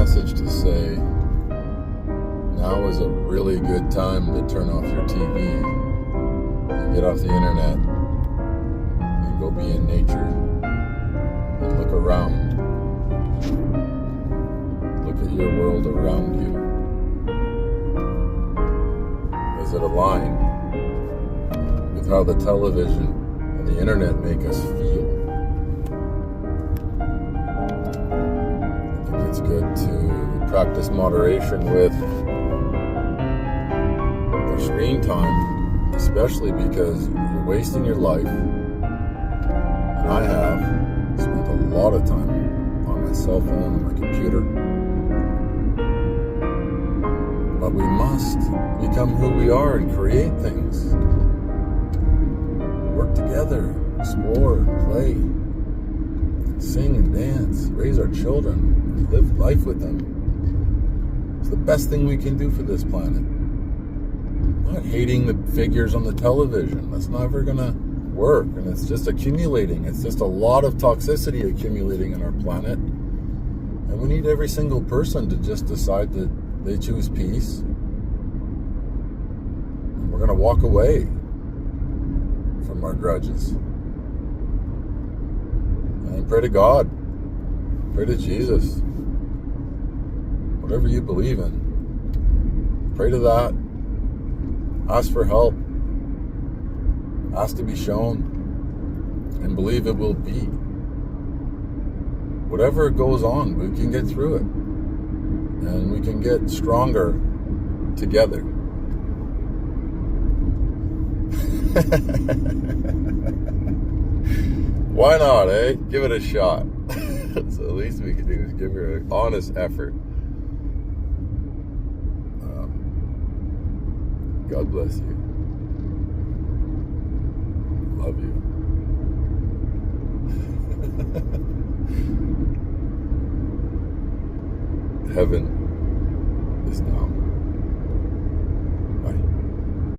message to say, now is a really good time to turn off your TV and get off the internet and go be in nature and look around. Look at your world around you. Does it align with how the television and the internet make us feel? I think it's good to practice moderation with the screen time, especially because you're wasting your life. And I have spent a lot of time on my cell phone and my computer. But we must become who we are and create things. Work together, explore, play, sing and dance, raise our children, and live life with them. It's the best thing we can do for this planet. I'm not hating the figures on the television. That's never going to work, and it's just accumulating. It's just a lot of toxicity accumulating in our planet. And we need every single person to just decide that they choose peace. And we're going to walk away from our grudges. And pray to God. Pray to Jesus. Whatever you believe in. Pray to that. Ask for help. Ask to be shown. And believe it will be. Whatever goes on, we can get through it. And we can get stronger together. Why not, eh? Give it a shot. So the least we can do is give her an honest effort. God bless you. Love you. Heaven is now.